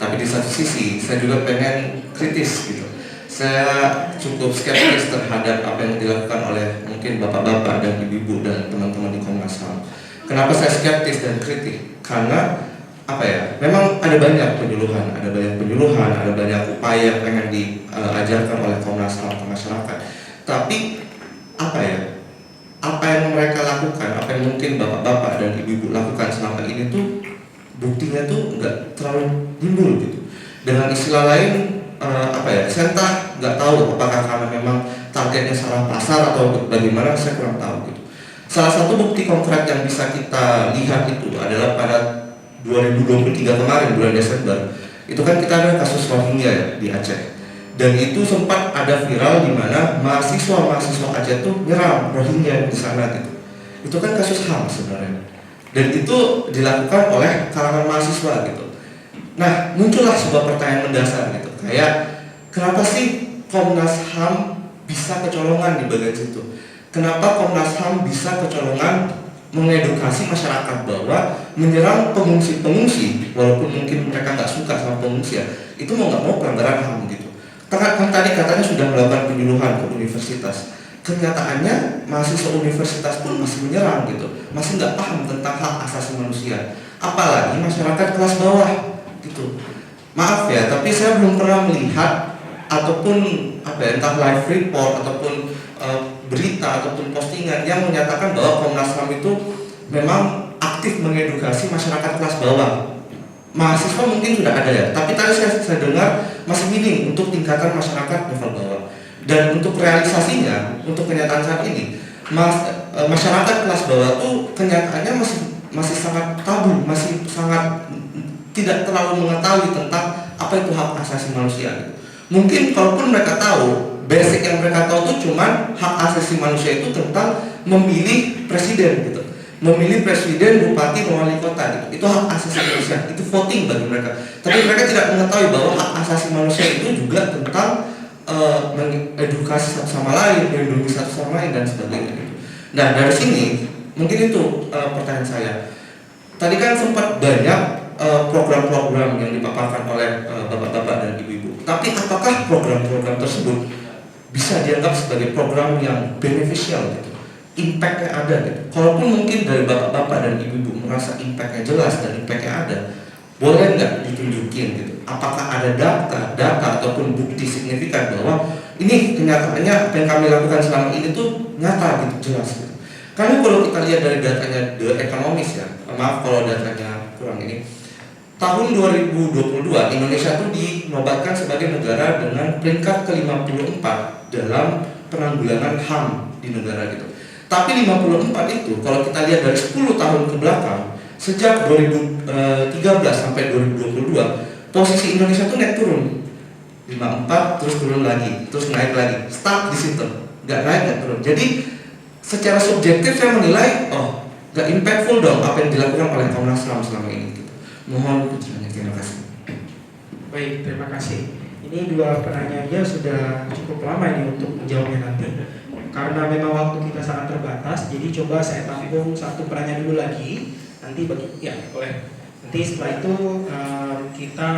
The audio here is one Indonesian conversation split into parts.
Tapi di satu sisi saya juga pengen kritis gitu. Saya cukup skeptis terhadap apa yang dilakukan oleh mungkin bapak-bapak dan ibu-ibu dan teman-teman di Komnas HAM. Kenapa saya skeptis dan kritik? Karena apa ya? Memang ada banyak penyuluhan, ada banyak upaya yang pengen diajarkan oleh Komnas HAM ke masyarakat. Tapi apa ya? Apa yang mereka lakukan, apa yang mungkin bapak-bapak dan ibu-ibu lakukan selama ini tuh buktinya tuh nggak terlalu timbul gitu. Dengan istilah lain apa ya? Saya nggak tahu apakah karena memang targetnya salah pasar atau bagaimana, saya kurang tahu gitu. Salah satu bukti konkret yang bisa kita lihat itu adalah pada 2023 kemarin bulan Desember. Itu kan kita ada kasus Rohingya ya, di Aceh. Dan itu sempat ada viral di mana mahasiswa Aceh itu nyerang Rohingya di sana gitu. Itu kan kasus HAM sebenarnya. Dan itu dilakukan oleh kalangan mahasiswa gitu. Nah, muncullah sebuah pertanyaan mendasar gitu. Kayak kenapa sih Komnas HAM bisa kecolongan di bagian situ? Kenapa Komnas HAM bisa kecolongan mengedukasi masyarakat bahwa menyerang pengungsi, walaupun mungkin mereka nggak suka sama pengungsi ya, itu mau nggak mau pelanggaran HAM gitu. Kan tadi katanya sudah melakukan penyuluhan ke universitas. Kenyataannya mahasiswa universitas pun masih menyerang gitu, masih nggak paham tentang hak asasi manusia. Apalagi masyarakat kelas bawah gitu. Maaf ya, tapi saya belum pernah melihat ataupun apa ya, entah live report ataupun berita ataupun postingan yang menyatakan bahwa Komnas HAM itu memang aktif mengedukasi masyarakat kelas bawah. Mahasiswa mungkin sudah ada ya, tapi tadi saya dengar masih minim untuk tingkatan masyarakat level bawah. Dan untuk realisasinya, untuk kenyataan saat ini, masyarakat kelas bawah itu kenyataannya masih sangat tabu, masih sangat tidak terlalu mengetahui tentang apa itu hak asasi manusia. Mungkin kalaupun mereka tahu, basic yang mereka tahu itu cuma hak asasi manusia itu tentang memilih presiden gitu. Memilih presiden, bupati, wali kota gitu. Itu hak asasi manusia, itu voting bagi mereka. Tapi mereka tidak mengetahui bahwa hak asasi manusia itu juga tentang mengedukasi satu sama lain, melindungi satu sama lain dan sebagainya. Nah, dari sini mungkin itu pertanyaan saya. Tadi kan sempat banyak program-program yang dipaparkan oleh bapak-bapak dan ibu-ibu. Tapi apakah program-program tersebut bisa dianggap sebagai program yang beneficial gitu? Impact-nya ada gitu. Kalaupun mungkin dari bapak-bapak dan ibu-ibu merasa impact-nya jelas dan impact-nya ada, boleh nggak ditunjukin gitu? Apakah ada data ataupun bukti signifikan bahwa ini kenyataannya apa yang kami lakukan selama ini tuh nyata gitu, jelas gitu. Karena kalau kita lihat dari datanya The Economist ya, maaf kalau datanya kurang ini, tahun 2022 Indonesia tuh dinobatkan sebagai negara dengan peringkat ke-54 dalam penanggulangan HAM di negara gitu. Tapi 54 itu kalau kita lihat dari 10 tahun ke belakang, sejak 2013 sampai 2022, posisi Indonesia tuh naik turun. 54 terus turun lagi, terus naik lagi, stuck di situ, nggak naik nggak turun. Jadi secara subjektif saya menilai, oh nggak impactful dong apa yang dilakukan oleh Komnas HAM selama ini. Gitu. Mohon pencerahannya, terima kasih. Baik, terima kasih. Ini dua penanyanya sudah cukup lama ini untuk menjawabnya nanti. Karena memang waktu kita sangat terbatas, jadi coba saya tampung satu pertanyaan dulu lagi. Nanti ya boleh. Nanti setelah itu kita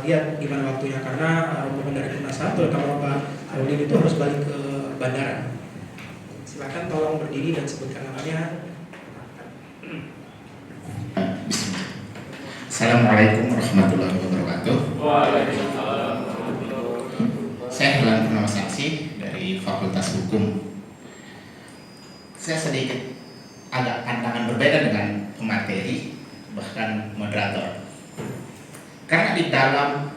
lihat gimana waktunya, karena rombongan dari Komnas HAM terutama Pak Audin itu harus balik ke bandara. Silakan tolong berdiri dan sebutkan namanya. Assalamualaikum warahmatullahi wabarakatuh. Waalaikumsalam. Saya Helan Purnama Saksi dari Fakultas Hukum. Saya sedikit agak pandangan berbeda dengan pemateri, bahkan moderator. Karena di dalam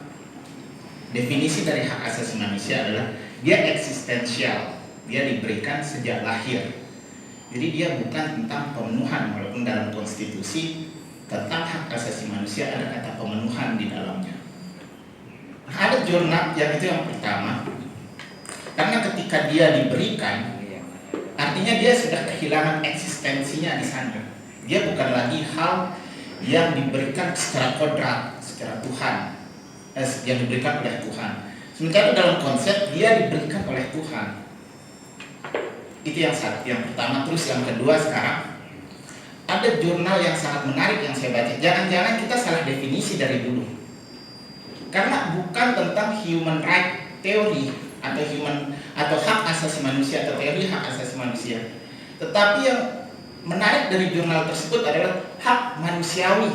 definisi dari hak asasi manusia adalah dia eksistensial, dia diberikan sejak lahir. Jadi dia bukan tentang pemenuhan, walaupun dalam konstitusi tentang hak asasi manusia ada kata pemenuhan di dalamnya. Ada jurnal yang itu yang pertama, karena ketika dia diberikan, artinya dia sudah kehilangan eksistensinya di sana. Dia bukan lagi hal yang diberikan secara kodrat, secara Tuhan, yang diberikan oleh Tuhan. Sementara dalam konsep dia diberikan oleh Tuhan. Itu yang pertama. Terus yang kedua, sekarang ada jurnal yang sangat menarik yang saya baca. Jangan-jangan kita salah definisi dari dulu. bukan tentang human right theory atau hak asasi manusia atau teori hak asasi manusia. Tetapi yang menarik dari jurnal tersebut adalah hak manusiawi.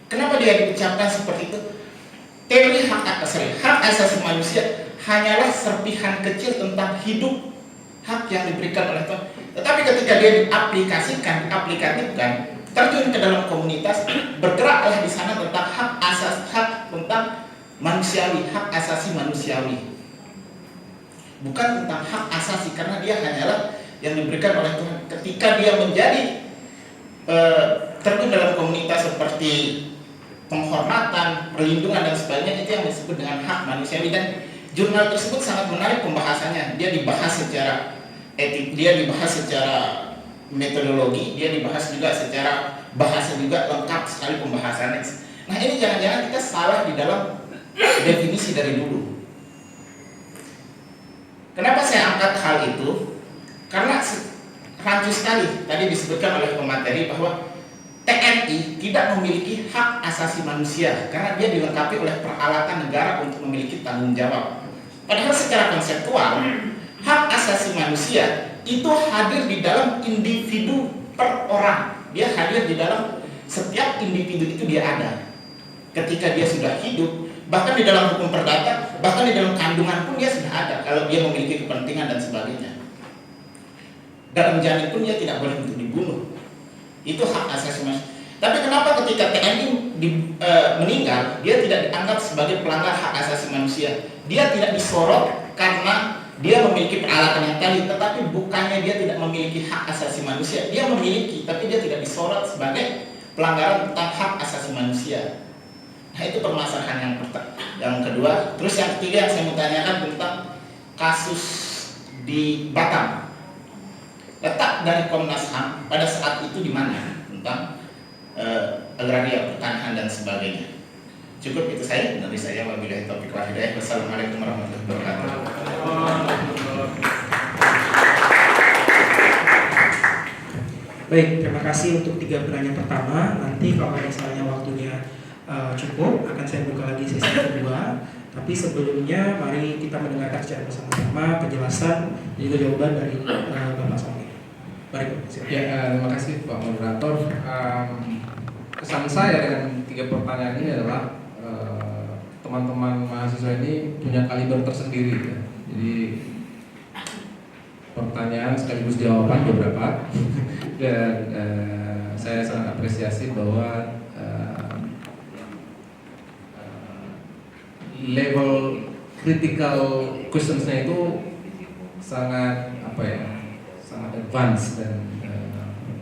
Kenapa dia diucapkan seperti itu? Teori hak asasi manusia hanyalah serpihan kecil tentang hidup, hak yang diberikan oleh Tuhan. Tetapi ketika dia diaplikasikan, terjun ke dalam komunitas, bergeraklah di sana tentang hak tentang manusiawi, hak asasi manusiawi. Bukan tentang hak asasi, karena dia hanyalah yang diberikan oleh Tuhan. Ketika dia menjadi terjun dalam komunitas seperti penghormatan, perlindungan dan sebagainya, itu yang disebut dengan hak manusiawi. Dan jurnal tersebut sangat menarik pembahasannya. Dia dibahas secara etik, dia dibahas secara metodologi, dia dibahas juga secara bahasa, juga lengkap sekali pembahasannya. Nah, ini jangan-jangan kita salah di dalam definisi dari dulu. Kenapa saya angkat hal itu? Karena rancu sekali tadi disebutkan oleh pemateri bahwa TNI tidak memiliki hak asasi manusia karena dia dilengkapi oleh peralatan negara untuk memiliki tanggung jawab. Padahal secara konseptual, hak asasi manusia itu hadir di dalam individu per orang. Dia hadir di dalam setiap individu, itu dia ada. Ketika dia sudah hidup, bahkan di dalam hukum perdata, bahkan di dalam kandungan pun dia sudah ada. Kalau dia memiliki kepentingan dan sebagainya, dalam janin pun dia tidak boleh untuk dibunuh. Itu hak asasi manusia. Tapi kenapa ketika TNI meninggal, dia tidak dianggap sebagai pelanggar hak asasi manusia? Dia tidak disorot karena dia memiliki peralatan yang tadi, tetapi bukannya dia tidak memiliki hak asasi manusia. Dia memiliki, tapi dia tidak disorot sebagai pelanggaran tentang hak asasi manusia. Nah, itu permasalahan yang kedua. Terus yang ketiga yang saya mau tanyakan tentang kasus di Batam. Letak dari Komnas HAM pada saat itu di mana tentang agraria, pertanahan dan sebagainya. Cukup itu saya dari saya. Wabillahi taufiq wal hidayah. Wassalamualaikum warahmatullahi wabarakatuh. Baik, terima kasih untuk 3 penanya pertama. Nanti kalau misalnya waktunya cukup, akan saya buka lagi sesi kedua. Tapi sebelumnya, mari kita mendengarkan secara bersama-sama penjelasan dan juga jawaban dari Bapak Somni. Mari, ya, terima kasih Pak Moderator. Kesan saya dengan 3 pertanyaan ini adalah teman-teman mahasiswa ini punya kaliber tersendiri, ya. Jadi pertanyaan sekaligus jawaban beberapa dan saya sangat apresiasi bahwa level critical questionsnya itu sangat sangat advance dan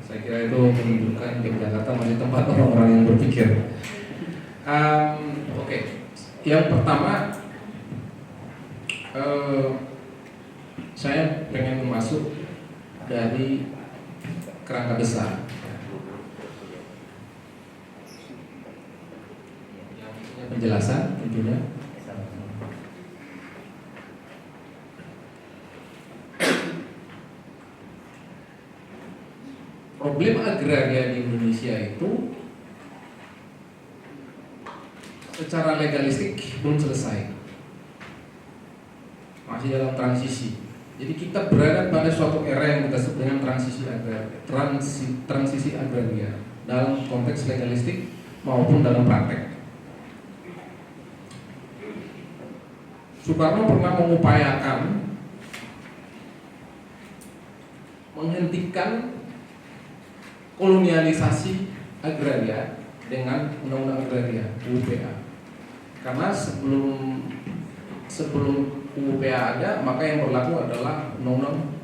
saya kira itu menunjukkan Yogyakarta masih tempat orang-orang yang berpikir. Oke. Yang pertama, saya pengen masuk dari kerangka besar. Yang punya penjelasan tentunya. Problem agraria di Indonesia itu secara legalistik belum selesai, masih dalam transisi. Jadi kita berada pada suatu era yang kita sebut dengan transisi agraria dalam konteks legalistik maupun dalam praktek. Soekarno pernah mengupayakan menghentikan kolonialisasi agraria dengan undang-undang agraria UUPA. Karena sebelum UUPA ada, maka yang berlaku adalah undang-undang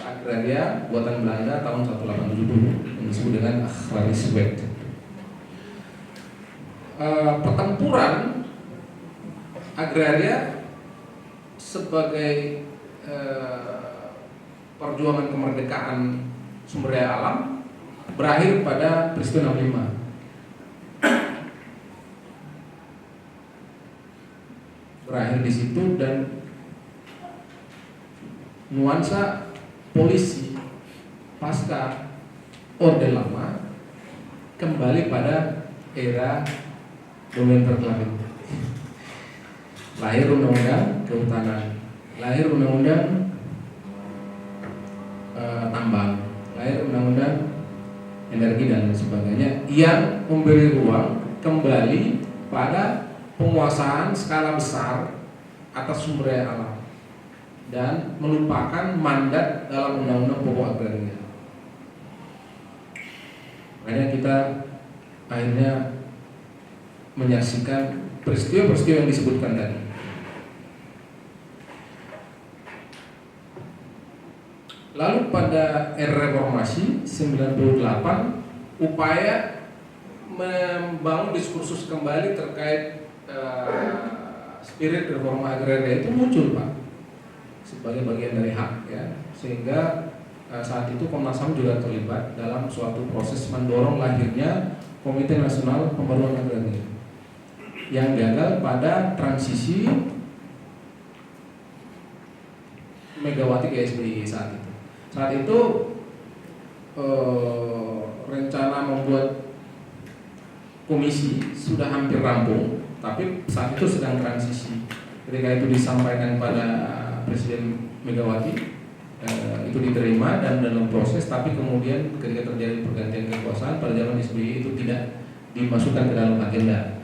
agraria buatan Belanda tahun 1870 yang disebut dengan Agrarisch-Wet. Pertempuran agraria sebagai perjuangan kemerdekaan sumber daya alam berakhir pada peristiwa 65. Berakhir di situ dan nuansa polisi pasca Orde Lama kembali pada era domain perklaring. Lahir undang-undang kehutanan, lahir undang-undang tambang, lahir undang-undang energi dan lain sebagainya yang memberi ruang kembali pada penguasaan skala besar atas sumber daya alam dan melupakan mandat dalam undang-undang pokok agraria. Makanya kita akhirnya menyaksikan peristiwa-peristiwa yang disebutkan tadi. Lalu pada era reformasi 98, upaya membangun diskursus kembali terkait spirit reforma agraria itu muncul, Pak, sebagai bagian dari hak, ya. Sehingga saat itu Komnas HAM juga terlibat dalam suatu proses mendorong lahirnya Komite Nasional Pembaruan Agraria yang gagal pada transisi Megawati ke SBY saat itu. Saat itu rencana membuat komisi sudah hampir rampung, tapi saat itu sedang transisi. Ketika itu disampaikan pada Presiden Megawati, itu diterima dan dalam proses, tapi kemudian ketika terjadi pergantian kekuasaan pada zaman SBY itu tidak dimasukkan ke dalam agenda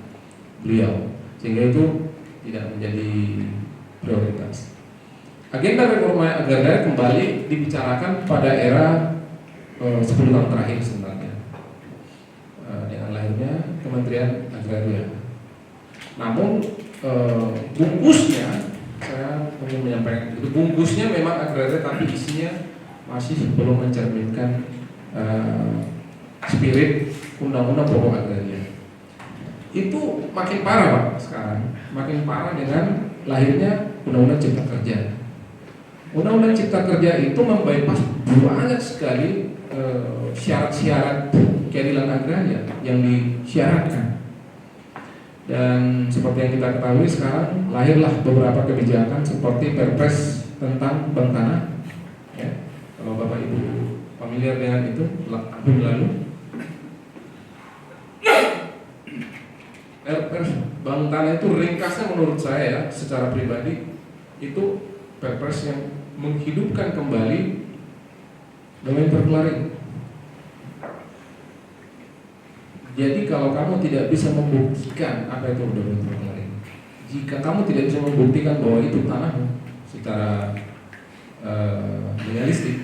beliau, sehingga itu tidak menjadi prioritas. Agenda reforma agraria kembali dibicarakan pada era 10 tahun terakhir sebenarnya, dengan lahirnya Kementerian Agraria. Namun bungkusnya, saya ingin menyampaikan itu, bungkusnya memang agraria tapi isinya masih belum mencerminkan spirit Undang-Undang Pokok Agraria. Itu makin parah, Pak, sekarang. Makin parah dengan lahirnya Undang-Undang Cipta Kerja. Undang-Undang Cipta Kerja itu membypass banyak sekali syarat-syarat keadilan agraria yang disyaratkan. Dan seperti yang kita ketahui sekarang lahirlah beberapa kebijakan seperti Perpres tentang bank tanah, ya. Kalau Bapak Ibu familiar dengan itu, tahun lalu Perpres bank tanah itu ringkasnya menurut saya, ya, secara pribadi itu Perpres yang menghidupkan kembali domain perklaring. Jadi kalau kamu tidak bisa membuktikan apa itu domain perklaring, jika kamu tidak bisa membuktikan bahwa itu tanahmu secara legalistik,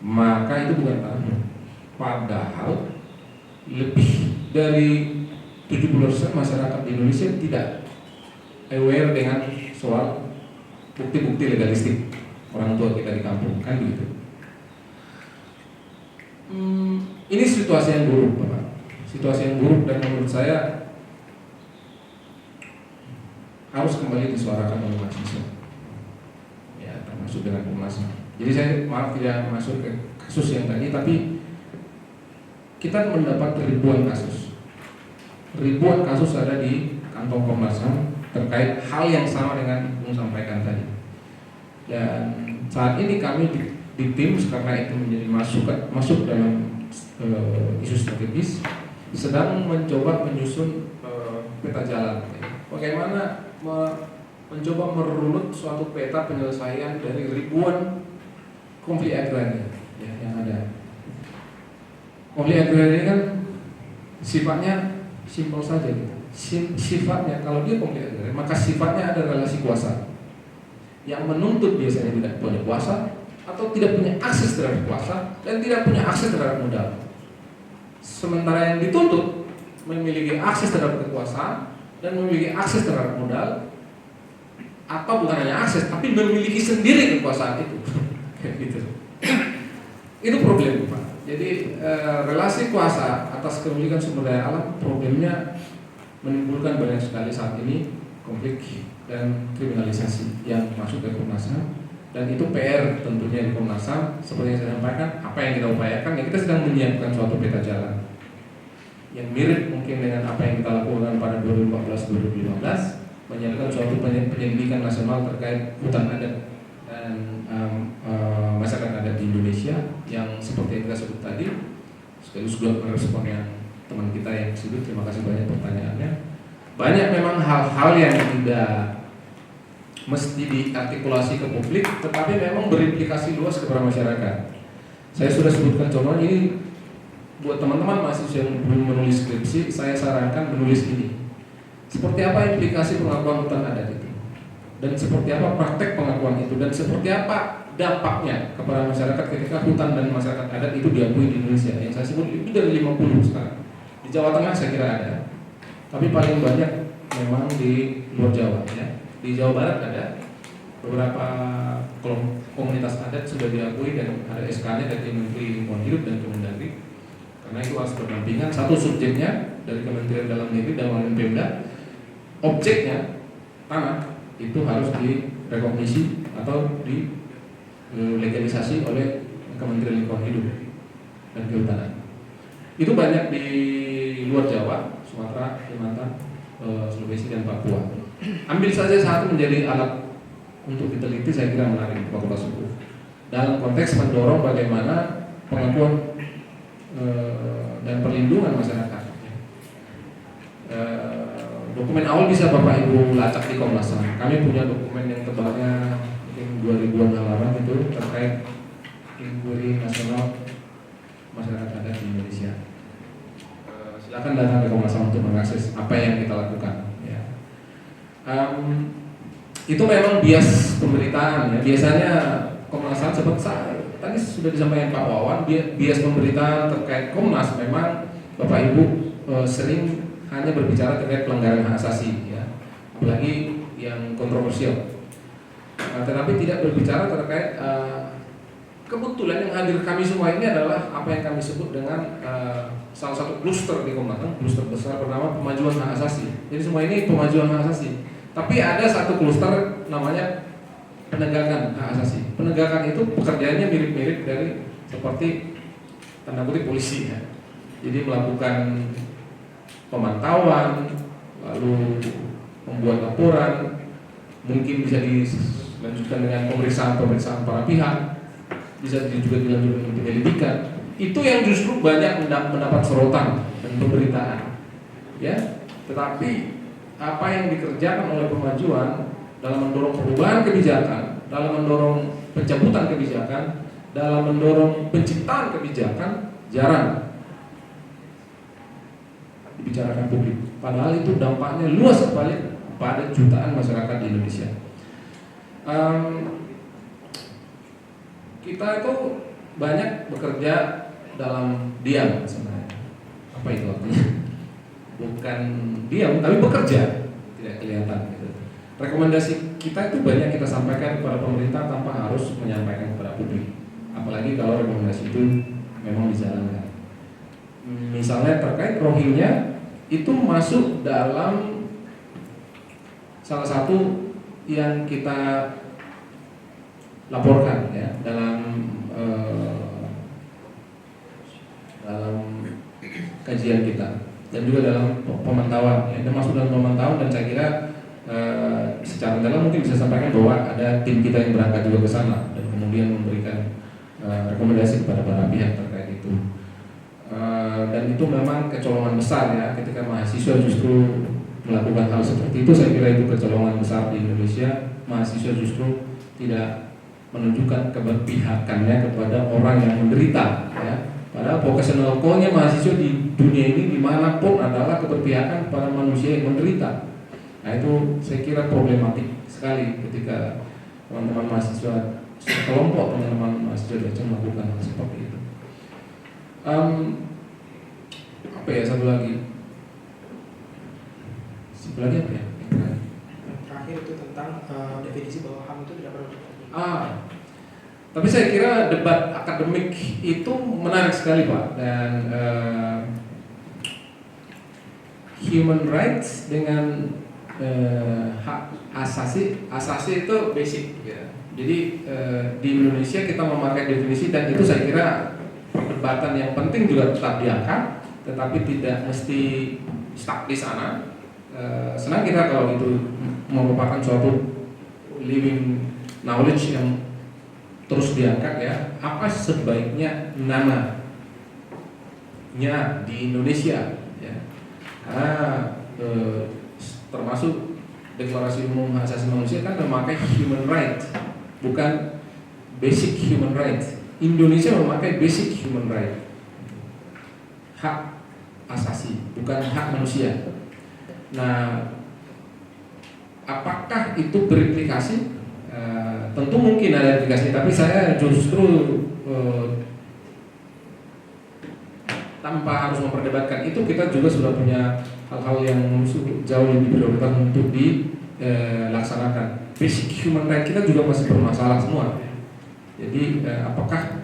maka itu bukan tanahmu. Padahal lebih dari 70% masyarakat di Indonesia tidak aware dengan soal bukti-bukti legalistik orang tua kita di kampung, kan begitu. Ini situasi yang buruk, Bapak. Situasi yang buruk dan menurut saya harus kembali disuarakan oleh mahasiswa, ya, termasuk dengan Komnas HAM. Jadi saya maaf tidak masuk ke kasus yang tadi, tapi kita mendapat ribuan kasus ada di kantong Komnas HAM terkait hal yang sama dengan yang sampaikan tadi. Dan saat ini kami di tim, karena itu menjadi masuk dalam isu strategis, sedang mencoba menyusun peta jalan. Bagaimana mencoba merunut suatu peta penyelesaian dari ribuan konflik agraria, ya, yang ada. Konflik agraria kan sifatnya simpel saja, gitu. Sifatnya kalau dia konflik agraria, maka sifatnya ada relasi kuasa. Yang menuntut biasanya tidak punya kuasa atau tidak punya akses terhadap kuasa dan tidak punya akses terhadap modal. Sementara yang dituntut memiliki akses terhadap kekuasaan dan memiliki akses terhadap modal, atau bukan hanya akses tapi memiliki sendiri kekuasaan itu. Gitu. Itu problem, Pak. Jadi relasi kuasa atas kepemilikan sumber daya alam problemnya menimbulkan banyak sekali saat ini konflik dan kriminalisasi yang masuk ke Komnas HAM, dan itu PR tentunya di Komnas HAM. Seperti yang saya sampaikan, apa yang kita upayakan, ya, kita sedang menyiapkan suatu peta jalan yang mirip mungkin dengan apa yang kita lakukan pada 2014-2015, menyiapkan suatu penyelidikan nasional terkait hutan adat dan masyarakat adat di Indonesia yang seperti yang kita sebut tadi. Sekaligus juga merespon yang teman kita yang sebut, terima kasih banyak pertanyaannya. banyak memang hal-hal yang tidak mesti diartikulasi ke publik, tetapi memang berimplikasi luas kepada masyarakat. Saya sudah sebutkan contoh ini buat teman-teman mahasiswa yang belum menulis skripsi, saya sarankan menulis ini. Seperti apa implikasi pengakuan hutan adat itu? Dan seperti apa praktek pengakuan itu? Dan seperti apa dampaknya kepada masyarakat ketika hutan dan masyarakat adat itu diakui di Indonesia? Yang saya sebut itu dari 50 sekarang. Di Jawa Tengah saya kira ada, tapi paling banyak memang di luar Jawa ya. Di Jawa Barat ada beberapa komunitas adat sudah diakui dan ada SK-nya dari Menteri Lingkungan Hidup dan Kemendagri. Karena itu harus berdampingan, satu subjeknya dari Kementerian Dalam Negeri dan oleh Pemda, objeknya tanah itu harus direkognisi atau dilegalisasi oleh Kementerian Lingkungan Hidup dan Kehutanan. Itu banyak di luar Jawa, Sumatera, Kalimantan, Sulawesi dan Papua. Ambil saja satu menjadi alat untuk diteliti, saya kira menarik Fakultas Hukum dalam konteks mendorong bagaimana pengakuan dan perlindungan masyarakat. Dokumen awal bisa Bapak Ibu lacak di Komnas HAM. Kami punya dokumen yang tebalnya mungkin 2000-an halaman itu terkait Inquiry Nasional Masyarakat Adat di Indonesia. Silakan datang ke Komnas HAM untuk mengakses apa yang kita lakukan. Ya. Itu memang bias pemberitaan ya. Biasanya Komnas HAM seperti tadi sudah disampaikan Pak Wawan, bias pemberitaan terkait Komnas memang Bapak Ibu sering hanya berbicara terkait pelanggaran hak asasi ya, apalagi yang kontroversial. Tetapi tidak berbicara terkait kebetulan yang hadir kami semua ini adalah apa yang kami sebut dengan salah satu kluster di Komnas HAM, kluster besar bernama pemajuan hak asasi. Jadi semua ini pemajuan hak asasi. Tapi ada satu kluster namanya penegakan hak asasi. Penegakan itu pekerjaannya mirip-mirip dari seperti tanda kutip polisi ya. Jadi melakukan pemantauan, lalu membuat laporan, mungkin bisa dilanjutkan dengan pemeriksaan para pihak, bisa juga dilanjutkan dengan penyelidikan. Itu yang justru banyak mendapat sorotan dan pemberitaan, ya. Tetapi apa yang dikerjakan oleh pemajuan dalam mendorong perubahan kebijakan, dalam mendorong pencabutan kebijakan, dalam mendorong penciptaan kebijakan jarang dibicarakan publik. Padahal itu dampaknya luas sekali pada jutaan masyarakat di Indonesia. Kita itu banyak bekerja dalam diam sebenarnya. Apa itu artinya? Bukan diam, tapi bekerja, tidak kelihatan. Gitu. Rekomendasi kita itu banyak kita sampaikan kepada pemerintah tanpa harus menyampaikan kepada publik. Apalagi kalau rekomendasi itu memang dijalankan. Misalnya terkait Rohingya itu masuk dalam salah satu yang kita laporkan ya dalam kajian kita dan juga dalam pemantauan ya, dan masuk dalam pemantauan dan saya kira secara dalam mungkin bisa sampaikan bahwa ada tim kita yang berangkat juga ke sana dan kemudian memberikan rekomendasi kepada para pihak terkait itu. Dan itu memang kecolongan besar ya ketika mahasiswa justru melakukan hal seperti itu. Saya kira itu kecolongan besar di Indonesia. Mahasiswa justru tidak menunjukkan keberpihakannya kepada orang yang menderita ya. Padahal vocational call-nya mahasiswa di dunia ini dimanapun adalah keberpihakan kepada manusia yang menderita. Nah itu saya kira problematik sekali ketika teman-teman mahasiswa sekelompok teman-teman mahasiswa Dajjal melakukan hal seperti itu. Apa ya satu lagi apa ya? Yang terakhir itu tentang definisi bahwa HAM itu tidak produktif. Tapi saya kira debat akademik itu menarik sekali Pak dan human rights dengan hak asasi itu basic ya. Jadi di Indonesia kita memakai definisi dan itu saya kira perdebatan yang penting juga tetap diangkat, tetapi tidak mesti stuck di sana. Senang kita kalau itu merupakan suatu living knowledge yang terus diangkat ya. Apa sebaiknya namanya di Indonesia ya? termasuk Deklarasi Umum Hak Asasi Manusia kan memakai human right, bukan basic human right. Indonesia memakai basic human right, hak asasi, bukan hak manusia. Nah, apakah itu berimplikasi? Tentu mungkin ada implikasi, tapi saya justru tanpa harus memperdebatkan itu, kita juga sudah punya hal-hal yang jauh lebih prioritas untuk dilaksanakan. Basic human right kita juga masih bermasalah semua. Jadi apakah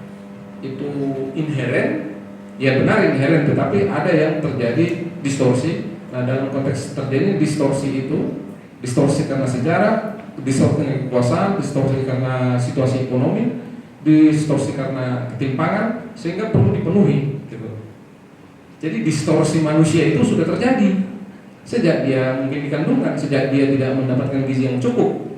itu inheren? Ya benar inheren, tetapi ada yang terjadi distorsi. Nah, dalam konteks terjadi distorsi itu, distorsi karena sejarah, distorsi karena kekuasaan, distorsi karena situasi ekonomi, distorsi karena ketimpangan, sehingga perlu dipenuhi gitu. Jadi distorsi manusia itu sudah terjadi sejak dia mungkin dikandungkan, sejak dia tidak mendapatkan gizi yang cukup.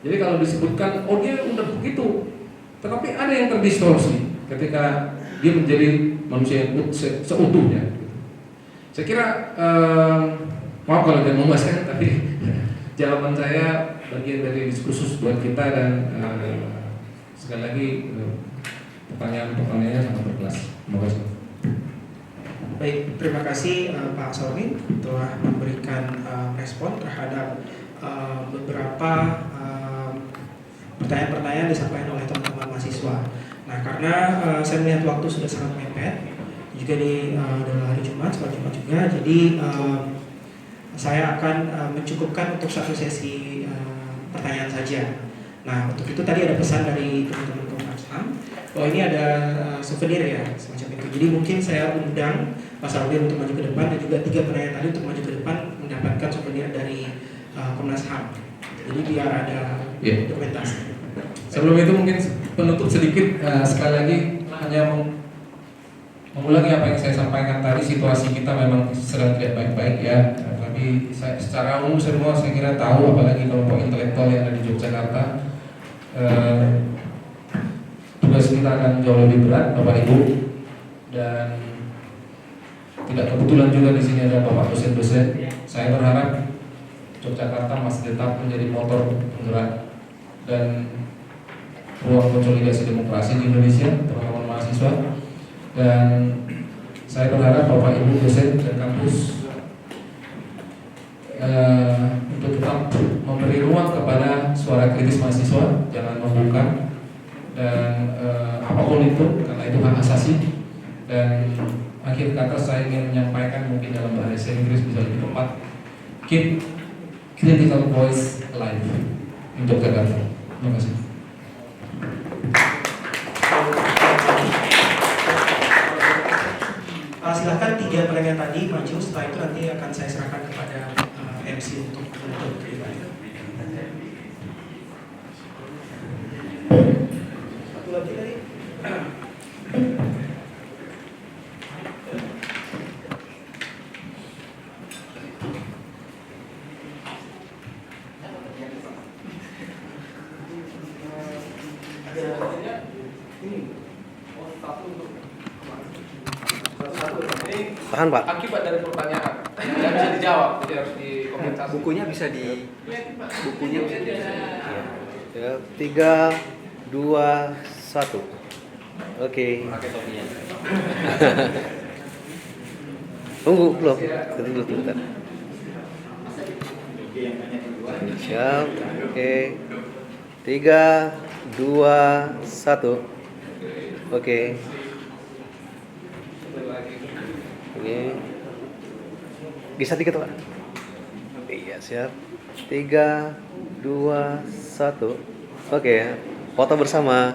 Jadi kalau disebutkan, oh dia udah begitu, tetapi ada yang terdistorsi ketika dia menjadi manusia yang seutuhnya. Saya kira, maaf kalau tidak memuaskan, tapi jawaban saya bagian dari diskursus buat kita, dan sekali lagi pertanyaan-pertanyaannya sangat berkelas. Terima kasih. Baik, terima kasih Pak Sauri telah memberikan respon terhadap beberapa pertanyaan-pertanyaan disampaikan oleh teman-teman mahasiswa. Nah, karena saya melihat waktu sudah sangat mepet, juga di adalah hari Jumat, sholat Jumat juga, jadi saya akan mencukupkan untuk satu sesi pertanyaan saja. Nah, untuk itu tadi ada pesan dari teman-teman Komnas HAM bahwa ini ada souvenir ya, semacam itu. Jadi mungkin saya undang Mas Saudi untuk maju ke depan, dan juga 3 penanya tadi untuk maju ke depan mendapatkan souvenir dari Komnas HAM. Jadi biar ada dokumentasi. Sebelum itu mungkin penutup sedikit, sekali lagi hanya mengulangi apa yang saya sampaikan tadi. Situasi kita memang sedang tidak baik-baik ya, tapi secara umum semua saya kira tahu, apalagi kelompok intelektual yang ada di Yogyakarta, tugas kita akan jauh lebih berat, Bapak Ibu, dan tidak kebetulan juga di sini ada Bapak dosen-dosen. Saya berharap Yogyakarta masih tetap menjadi motor penggerak dan ruang konsolidasi demokrasi di Indonesia, teman-teman mahasiswa. Dan saya berharap Bapak Ibu dosen dan kampus untuk tetap memberi ruang kepada suara kritis mahasiswa, jangan membuka, dan apapun itu, karena itu hak asasi. Dan akhir kata saya ingin menyampaikan mungkin dalam bahasa Inggris bisa lebih tepat, keep critical voice alive untuk Jakarta. Terima kasih. Silakan 3 penanya tadi maju, setelah itu nanti akan saya serahkan kepada MC untuk menutup. Satu lagi tadi. Tahan Pak. Akibat dari pertanyaan tidak bisa dijawab, jadi harus dikomentasi. Bukunya bisa di. Ya, 3, 2, 1. Oke. Tunggu belum? Tunggu bentar. Siap. Oke. 3, 2, 1. Oke. Ini bisa dikit Pak. Iya siap. 3, 2, 1. Oke. Foto bersama.